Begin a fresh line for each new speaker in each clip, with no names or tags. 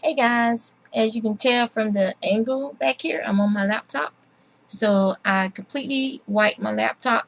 Hey guys, as you can tell from the angle back here, I'm on my laptop. So I completely wiped my laptop.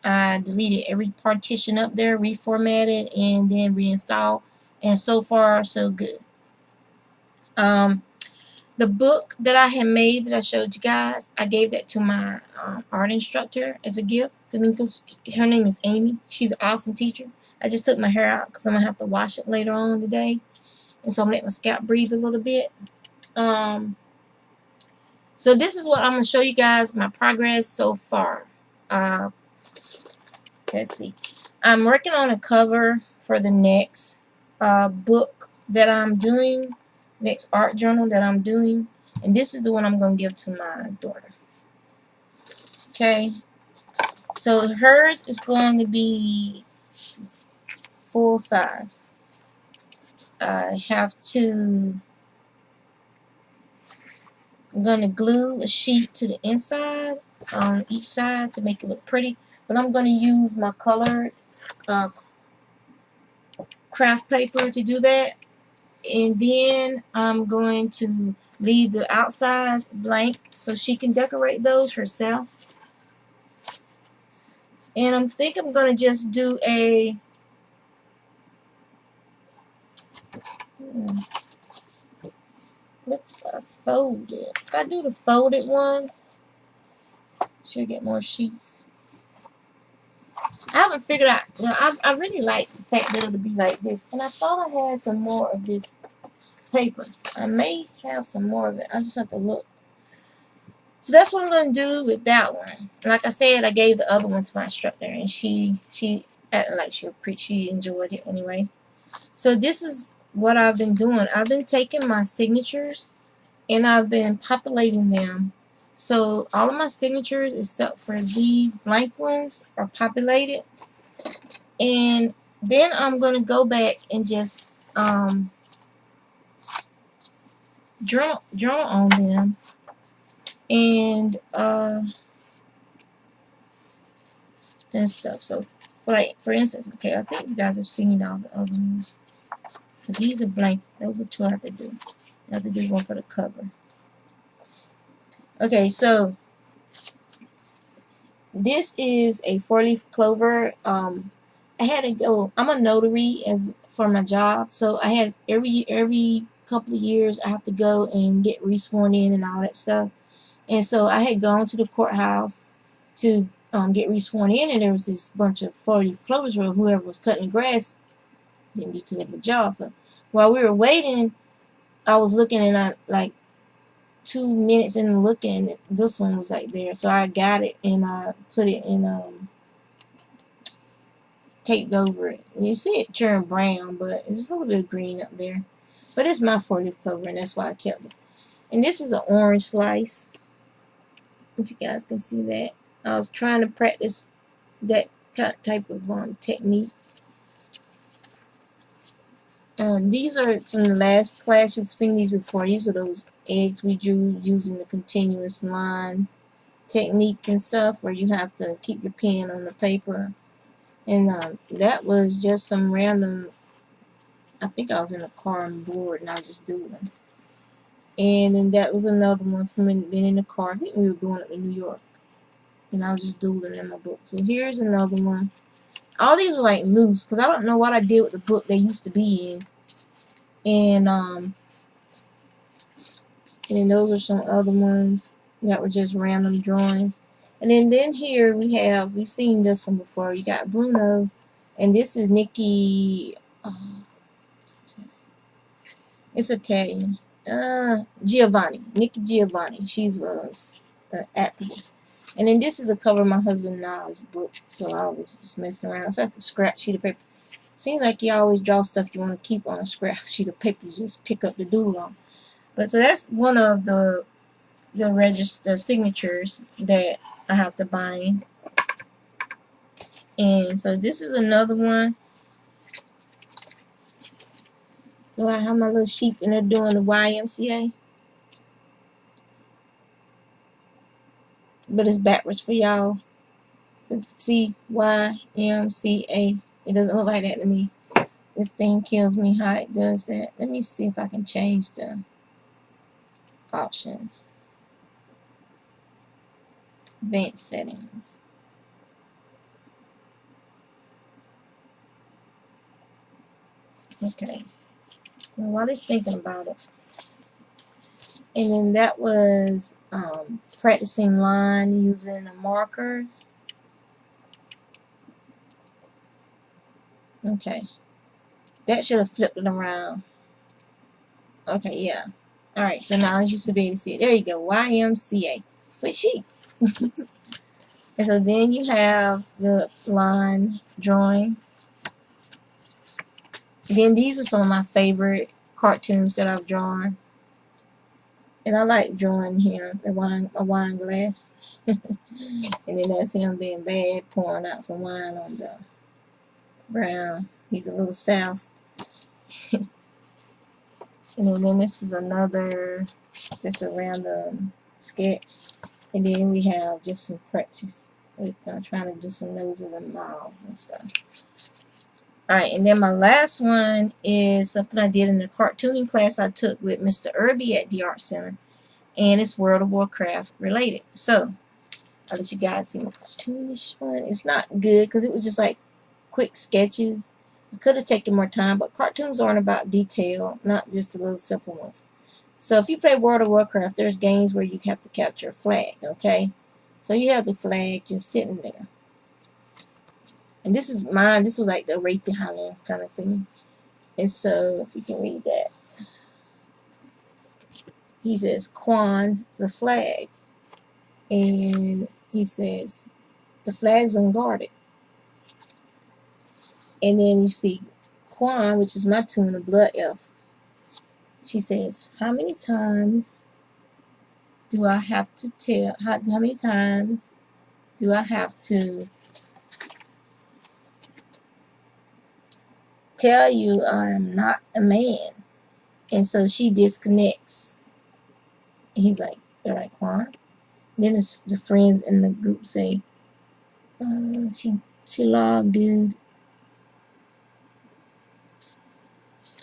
I deleted every partition up there, reformatted, and then reinstalled. And so far, so good. Um, the book that I had made that I showed you guys, I gave that to my art instructor as a gift. I mean, because her name is Amy. She's an awesome teacher. I just took my hair out because I'm going to have to wash it later on today. And so I'm letting my scalp breathe a little bit. Um, So this is what I'm going to show you guys my progress so far. Uh, let's see. I'm working on a cover for the next book that I'm doing, next art journal that I'm doing. And this is the one I'm going to give to my daughter. Okay. So hers is going to be full size. I have to, I'm going to glue a sheet to the inside on each side to make it look pretty. But I'm going to use my colored uh, craft paper to do that, and then I'm going to leave the outsides blank so she can decorate those herself. And I think I'm going to just do a folded. If I do the folded one, she'll get more sheets. I haven't figured out, you know, I really like the fact that it'll be like this, and I thought I had some more of this paper. I may have some more of it. I just have to look. So that's what I'm going to do with that one. Like I said, I gave the other one to my instructor, and she acted like she enjoyed it anyway. So this is what I've been doing. I've been taking my signatures and I've been populating them. So all of my signatures, except for these blank ones, are populated. And then I'm going to go back and just journal on them. And stuff. So, for instance, okay, I think you guys have seen all the other ones. So these are blank. Those are two I have to do. I have to do one for the cover. Okay, so this is a 4-leaf clover. I had to go. I'm a notary as for my job, so I had every couple of years I have to go and get resworn in and all that stuff. And so I had gone to the courthouse to get resworn in, and there was this bunch of 4-leaf clovers where whoever was cutting the grass didn't do too good of a job. So while we were waiting, I was looking, and I like 2 minutes in looking, this one was like there. So I got it and I put it in taped over it. And you see it turn brown, but it's a little bit of green up there. But it's my 4-leaf clover, and that's why I kept it. And this is an orange slice, if you guys can see that. I was trying to practice that type of technique. These are from the last class. You've seen these before. These are those eggs we drew using the continuous line technique and stuff, where you have to keep your pen on the paper. And that was just some random, I think I was in a car and bored and I was just doing. And then that was another one from being in the car. I think we were going up to New York, and I was just doodling in my book. So here's another one. All these are like loose because I don't know what I did with the book they used to be in. And then those are some other ones that were just random drawings. And then here we've seen this one before. You got Bruno, and this is Nikki. It's Italian. Giovanni. Nikki Giovanni. She's an actress. And then this is a cover of my husband Nas book. So I was just messing around. It's like a scrap sheet of paper. Seems like you always draw stuff you want to keep on a scrap sheet of paper. You just pick up the doodle on. But so that's one of the signatures that I have to bind. And so this is another one. So I have my little sheep, and they're doing the YMCA. But it's backwards for y'all. So C-Y-M-C-A. It doesn't look like that to me. This thing kills me how it does that. Let me see if I can change the options. Advanced settings. Okay. Well, while it's thinking about it. And then that was practicing line using a marker. Okay. That should have flipped it around. Okay, yeah. Alright, so now you should be able to see it. There you go. YMCA. With sheep. And so then you have the line drawing. Then these are some of my favorite cartoons that I've drawn. And I like drawing him, a wine glass. And then that's him being bad, pouring out some wine on the ground. He's a little soused. And then this is another, just a random sketch. And then we have just some practice with trying to do some noses and mouths and stuff. Alright, and then my last one is something I did in the cartooning class I took with Mr. Irby at the Art Center. And it's World of Warcraft related. So, I'll let you guys see my cartoonish one. It's not good because it was just like quick sketches. I could have taken more time, but cartoons aren't about detail, not just the little simple ones. So if you play World of Warcraft, there's games where you have to capture a flag, okay? So you have the flag just sitting there. And this is mine. This was like the Wraith the Highlands kind of thing. And so, if you can read that. He says, Quan, the flag. And he says, the flag's unguarded. And then you see Quan, which is my tune, a blood elf. She says, how many times do I have to tell, how many times do I have to tell you I'm not a man? And so she disconnects. He's like, they're like, Quan. Then the friends in the group say, she logged, dude.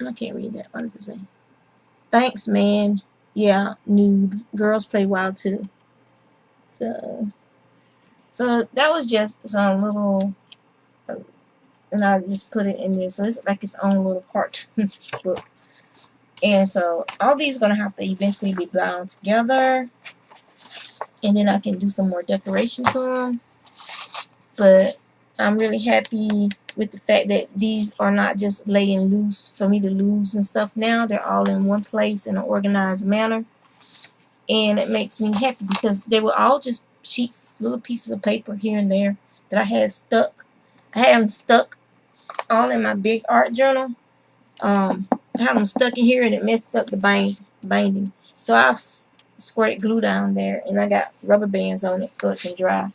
I can't read that. What does it say? Thanks, man. Yeah, noob. Girls play wild too. So that was just some little, and I just put it in there. So it's like its own little cartoon book. And so all these are going to have to eventually be bound together. And then I can do some more decoration to them. But I'm really happy with the fact that these are not just laying loose for me to lose and stuff now. They're all in one place in an organized manner. And it makes me happy because they were all just sheets, little pieces of paper here and there that I had stuck. I had them stuck all in my big art journal. I had them stuck in here and it messed up the binding. So I've squirted glue down there and I got rubber bands on it so it can dry.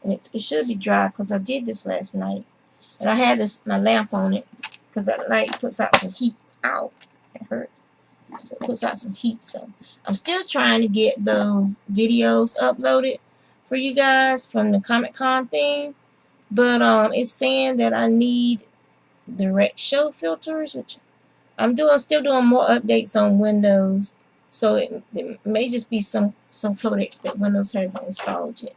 And it should be dry because I did this last night. And I had my lamp on it because that light puts out some heat. Ow, it hurt. So it puts out some heat. So I'm still trying to get those videos uploaded for you guys from the Comic-Con thing. But it's saying that I need direct show filters, which I'm still doing more updates on Windows. So it may just be some codecs that Windows hasn't installed yet.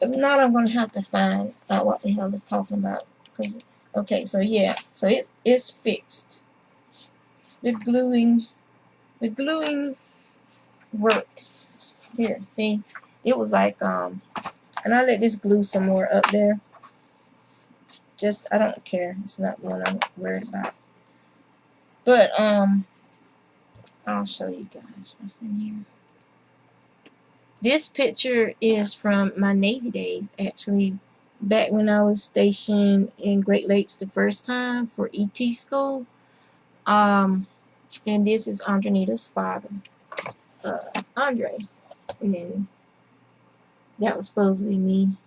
If not, I'm gonna have to find out what the hell it's talking about. Cause okay, so yeah, so it's fixed. The gluing worked. Here, see, it was like and I let this glue some more up there. Just I don't care. It's not what I'm worried about. But I'll show you guys what's in here. This picture is from my Navy days, actually, back when I was stationed in Great Lakes the first time for ET school. And this is Andronita's father, Andre. And then that was supposed to be me.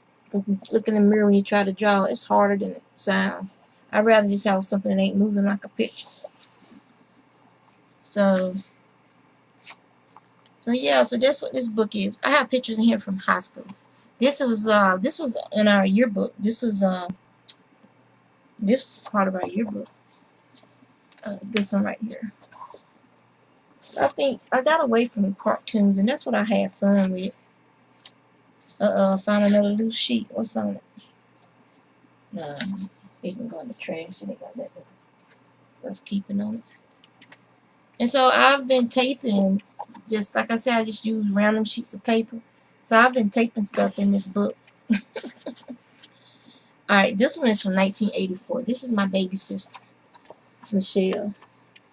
Look in the mirror when you try to draw, it's harder than it sounds. I'd rather just have something that ain't moving like a picture. So yeah, so that's what this book is. I have pictures in here from high school. This was in our yearbook. This was This is part of our yearbook. This one right here. I think I got away from the cartoons, and that's what I had fun with. Found another loose sheet. What's on it? No, it can go in the trash. It ain't got that worth keeping on it. And so I've been taping, just like I said, I just use random sheets of paper. So I've been taping stuff in this book. Alright, this one is from 1984. This is my baby sister, Michelle,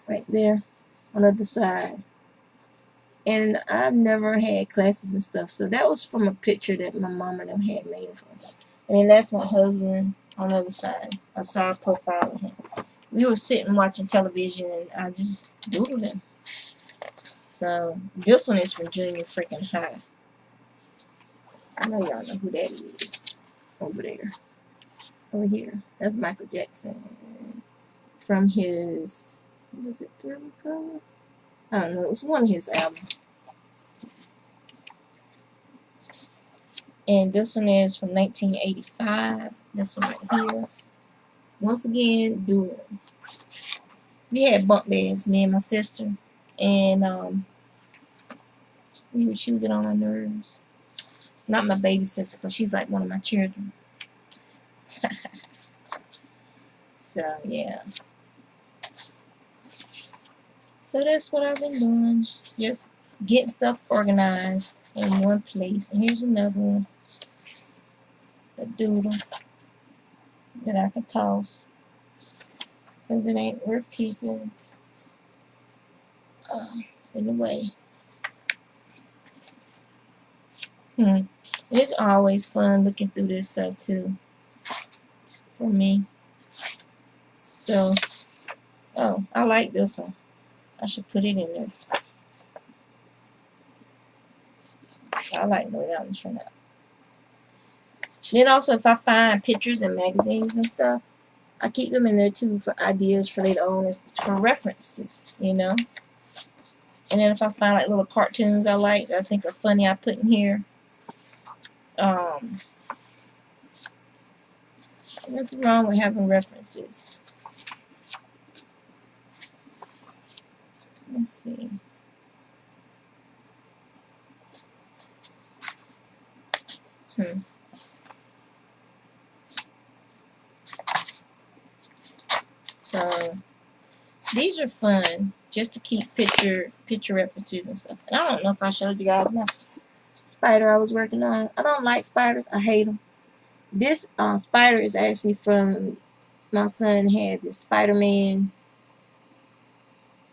right there on the other side. And I've never had classes and stuff, so that was from a picture that my mom and them had made of her. And then that's my husband on the other side. I saw a profile of him. We were sitting watching television, and I just doodled him. So this one is from junior freaking high. I know y'all know who that is. Over there. Over here. That's Michael Jackson. From his, was it Thriller cover? I don't know. It was one of his albums. And this one is from 1985. This one right here. Once again, doodling. We had bunk beds, me and my sister. And she would get on my nerves. Not my baby sister, but she's like one of my children. So, yeah. So that's what I've been doing. Just getting stuff organized in one place. And here's another one. A doodle that I can toss. Because it ain't worth keeping. It's in the way. It's always fun looking through this stuff too. For me. So, oh, I like this one. I should put it in there. I like the way that one's turned out. Then also, if I find pictures and magazines and stuff, I keep them in there too for ideas for later on. It's for references, you know. And then if I find like little cartoons I like that I think are funny, I put in here. Nothing wrong with having references. Let's see. So these are fun just to keep picture references and stuff. And I don't know if I showed you guys my spider I was working on. I don't like spiders. I hate them. This spider is actually from my son had this Spider-Man,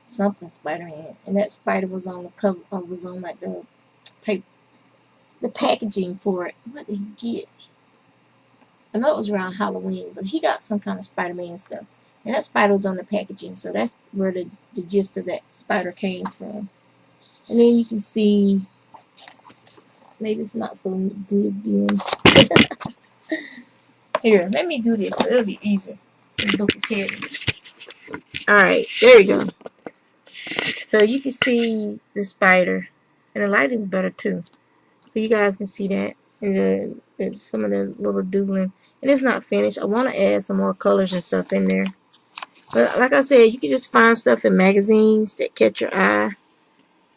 something Spider-Man, and that spider was on the cover, was on like the paper, the packaging for it. What did he get? I know it was around Halloween, but he got some kind of Spider-Man stuff. And that spider was on the packaging, so that's where the gist of that spider came from. And then you can see, maybe it's not so good then. Here, let me do this, so it'll be easier. This book is heavy. Alright, there you go. So you can see the spider. And the lighting is better too. So you guys can see that. And some of the little doodling. And it's not finished. I want to add some more colors and stuff in there. But like I said, you can just find stuff in magazines that catch your eye.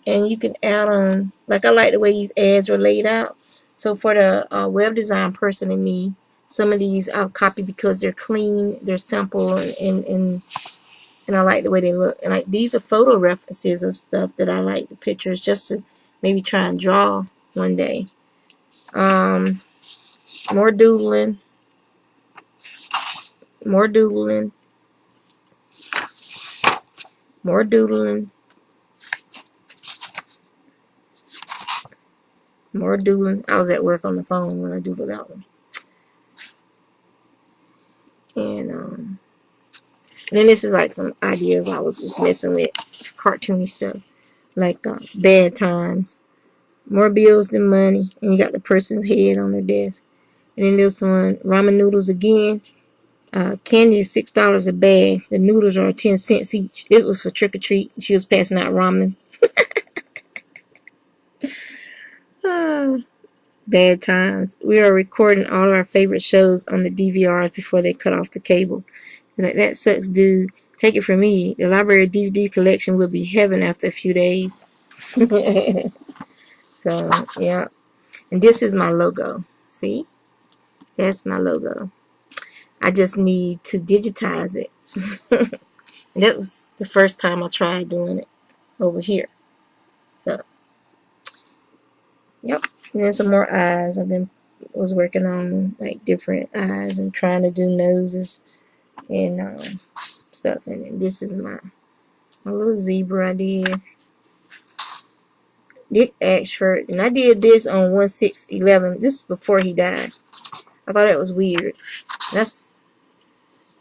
And you can add on, like I like the way these ads are laid out. So for the web design person in me, some of these I'll copy because they're clean, they're simple, and I like the way they look. And like these are photo references of stuff that I like, the pictures, just to maybe try and draw one day. More doodling. More doodling. More doodling. More doodling. I was at work on the phone when I doodled that one. And then this is like some ideas I was just messing with, cartoony stuff, like bad times, more bills than money, and you got the person's head on their desk. And then this one, ramen noodles again. Candy is $6 a bag. The noodles are 10 cents each. It was for trick or treat. She was passing out ramen. Bad times. We are recording all our favorite shows on the DVRs before they cut off the cable. Like, that sucks, dude. Take it from me. The library DVD collection will be heaven after a few days. So, yeah. And this is my logo. See? That's my logo. I just need to digitize it. And that was the first time I tried doing it over here. So, yep. And then some more eyes. Was working on like different eyes and trying to do noses and stuff. And then this is my little zebra I did Ashford, and I did this on 1/6/11. This is before he died. I thought that was weird. This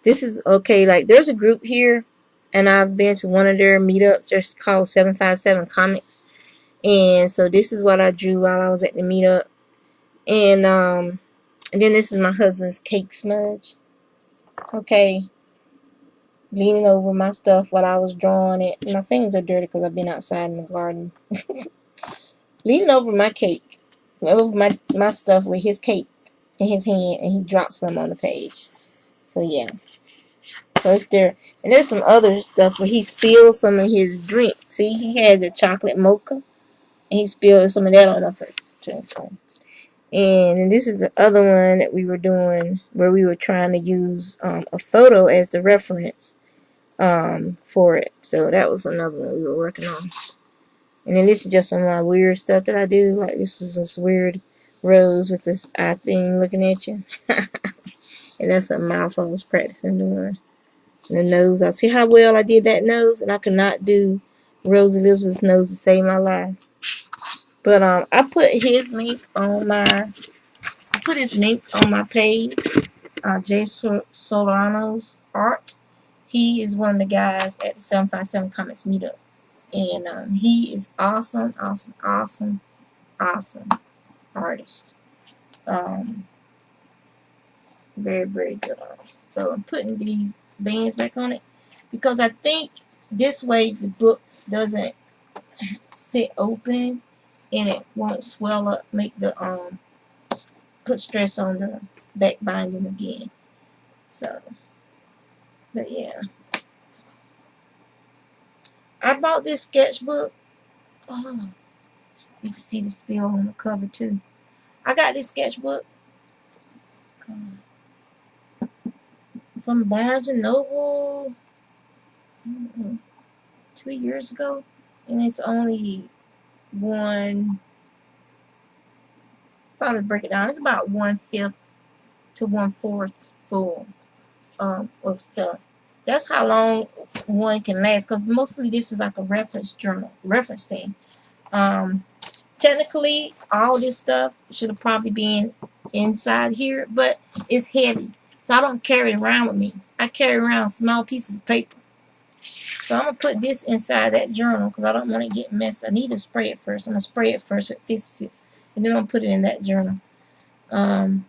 is okay. Like, there's a group here, and I've been to one of their meetups. They're called 757 Comics, and so this is what I drew while I was at the meetup. And then this is my husband's cake smudge. Okay, leaning over my stuff while I was drawing it. My fingers are dirty because I've been outside in the garden. Leaning over my cake, over my stuff with his cake in his hand, and he dropped some on the page. So yeah, so it's there. And there's some other stuff where he spilled some of his drink. See, he had the chocolate mocha, and he spilled some of that on my transform. And this is the other one that we were doing where we were trying to use a photo as the reference for it. So that was another one we were working on. And then this is just some of my weird stuff that I do. Like, this is this weird rose with this eye thing looking at you. And that's a mouth I was practicing doing. And the nose, I see how well I did that nose, and I could not do Rose Elizabeth's nose to save my life. But I put his link on my page. Jay Solano's art. He is one of the guys at the 757 Comics meetup, and he is awesome artist. Very, very good artist. So I'm putting these bands back on it because I think this way the book doesn't sit open and it won't swell up, make the put stress on the back binding again. So, but yeah, I bought this sketchbook. Oh, you can see the spill on the cover too. I got this sketchbook from Barnes and Noble 2 years ago, and it's only one. Probably break it down. It's about 1/5 to 1/4 full of stuff. That's how long one can last, because mostly this is like a reference thing. Technically, all this stuff should have probably been inside here, but it's heavy, so I don't carry it around with me. I carry around small pieces of paper. So I'm going to put this inside that journal because I don't want it to get messy. I need to spray it first. I'm going to spray it first with Fix-It, and then I'm going to put it in that journal. Now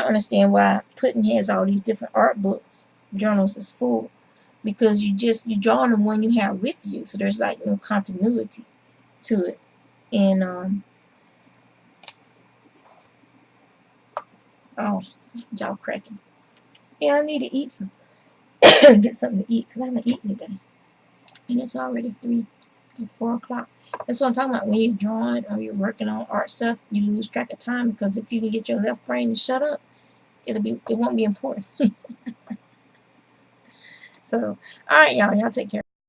I understand why Puddin has all these different art books. Journals is full because you draw on the one you have with you, so there's like no continuity to it. And oh, jaw cracking. Yeah, I need to eat some. Get something to eat because I haven't eaten today, and it's already 3 or 4 o'clock. That's what I'm talking about. When you're drawing or you're working on art stuff, you lose track of time because if you can get your left brain to shut up, it won't be important. So, all right, y'all take care.